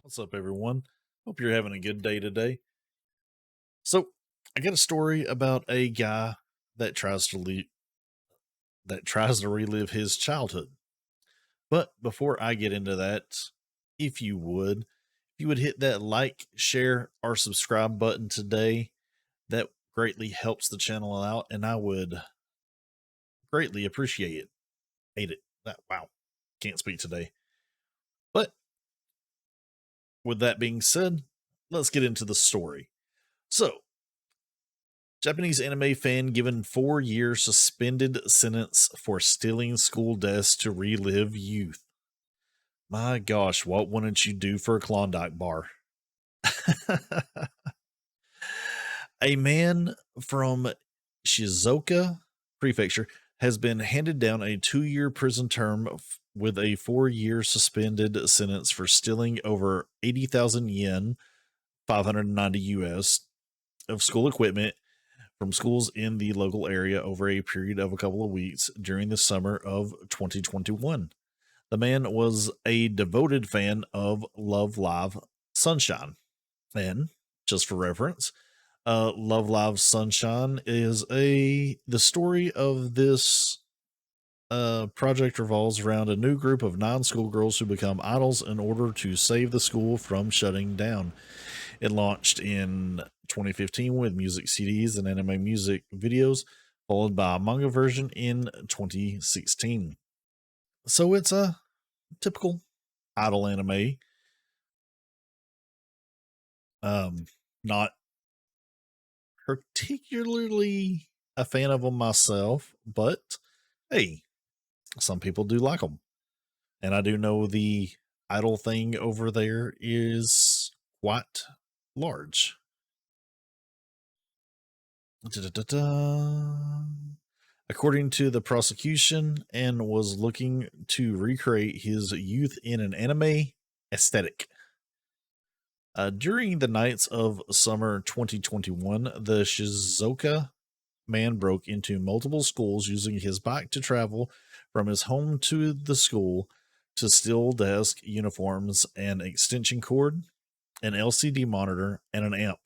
What's up, everyone? Hope you're having a good day today. So, I got a story about a guy that tries to relive his childhood. But before I get into that, if you would hit that like, share, or subscribe button today, that greatly helps the channel out, and I would greatly appreciate it. Hate it. Wow, can't speak today. But with that being said, let's get into the story. So, Japanese anime fan given 4-year suspended sentence for stealing school desks to relive youth. My gosh, what wouldn't you do for a Klondike bar? A man from Shizuoka Prefecture has been handed down a 2-year prison term with a 4-year suspended sentence for stealing over 80,000 yen, 590 US, of school equipment from schools in the local area over a period of a couple of weeks during the summer of 2021. The man was a devoted fan of Love Live Sunshine. And just for reference, Love Live Sunshine is the story of this project revolves around a new group of 9 schoolgirls who become idols in order to save the school from shutting down. It launched in 2015 with music CDs and anime music videos, followed by a manga version in 2016. So it's a typical idol anime. Not particularly a fan of them myself, but hey, some people do like them. And I do know the idol thing over there is quite large. Da-da-da-da. According to the prosecution, and was looking to recreate his youth in an anime aesthetic. During the nights of summer 2021, the Shizuoka man broke into multiple schools using his bike to travel from his home to the school to steal desk uniforms, an extension cord, an LCD monitor, and an amp.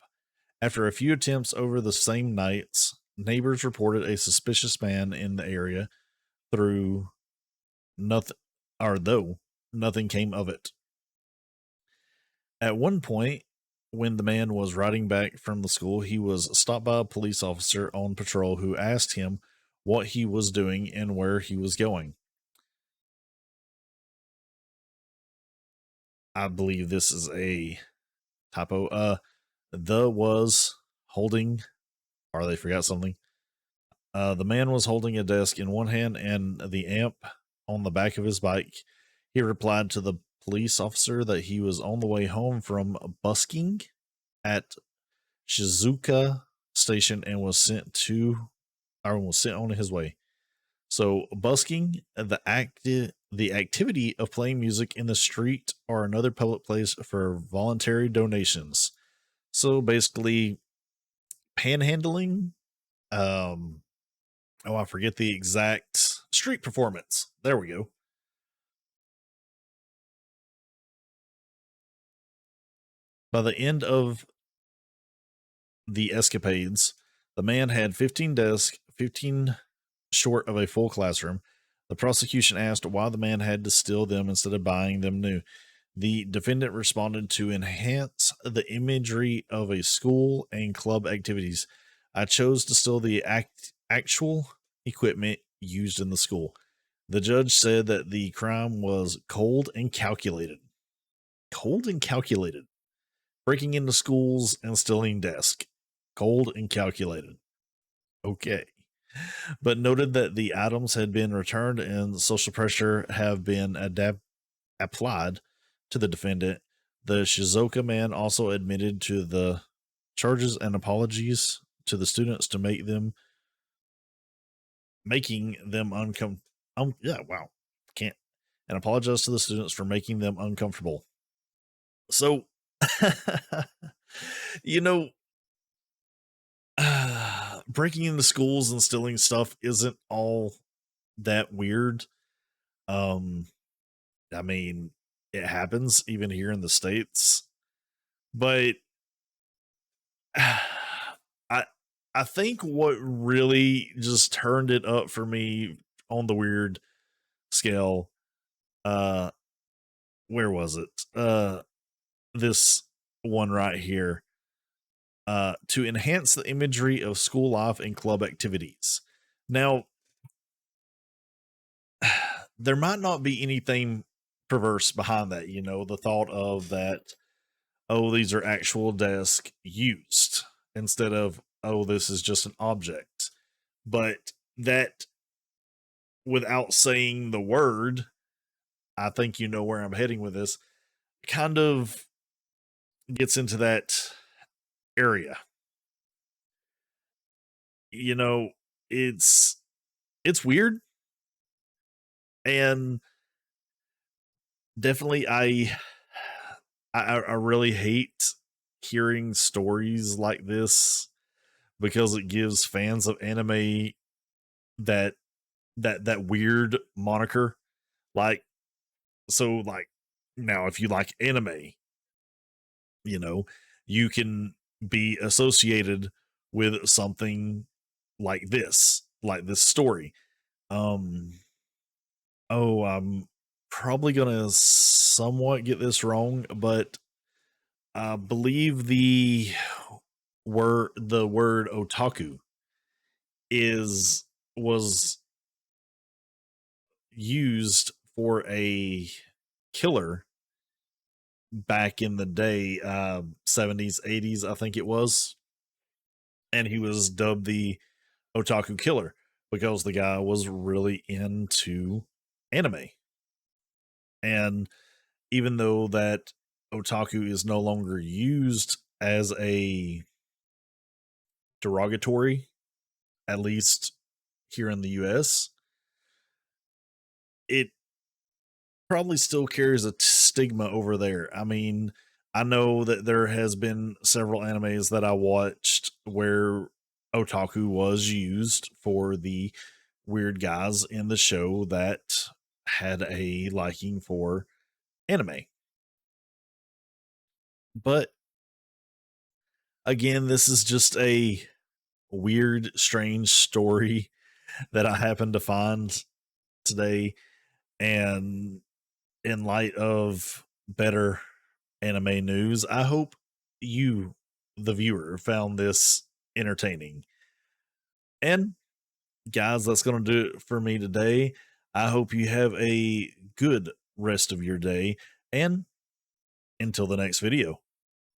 After a few attempts over the same nights, neighbors reported a suspicious man in the area through nothing, or though nothing came of it. At one point, when the man was riding back from the school, he was stopped by a police officer on patrol who asked him what he was doing and where he was going. I believe this is a typo. The was holding, or they forgot something. The man was holding a desk in one hand and the amp on the back of his bike. He replied to the police officer that he was on the way home from busking at Shizuoka Station and was sent on his way. So busking, the activity of playing music in the street or another public place for voluntary donations. So basically, panhandling. I forget the exact street performance. There we go. By the end of the escapades, the man had 15 desks, 15 short of a full classroom. The prosecution asked why the man had to steal them instead of buying them new. The defendant responded to enhance the imagery of a school and club activities. I chose to steal the actual equipment used in the school. The judge said that the crime was cold and calculated. Cold and calculated. Breaking into schools and stealing desks. Cold and calculated. Okay. But noted that the items had been returned and social pressure have been applied to the defendant. The Shizuoka man also admitted to the charges and apologies to the students to making them uncomfortable. Yeah, wow. Can't. And apologize to the students for making them uncomfortable. So, you know, breaking into schools and stealing stuff isn't all that weird. I mean, it happens even here in the States. But I I think what really just turned it up for me on the weird scale, uh, where was it? This one right here. To enhance the imagery of school life and club activities. Now, there might not be anything perverse behind that, the thought of that, oh, these are actual desks used instead of, oh, this is just an object. But that, without saying the word, I think you know where I'm heading with this, kind of gets into that area. You know, it's it's weird, and definitely I really hate hearing stories like this because it gives fans of anime that that weird moniker. Like, so like, now if you like anime, you know, you can be associated with something like this story. Um oh, I'm probably gonna somewhat get this wrong, but I believe the word otaku is was used for a killer back in the day, 70s, 80s, I think it was. And he was dubbed the Otaku Killer because the guy was really into anime. And even though that otaku is no longer used as a derogatory, at least here in the US, it probably still carries a stigma over there. I mean, I know that there has been several animes that I watched where otaku was used for the weird guys in the show that had a liking for anime. But again, this is just a weird, strange story that I happened to find today. And in light of better anime news, I hope you, the viewer, found this entertaining. And guys, that's going to do it for me today. I hope you have a good rest of your day. And until the next video.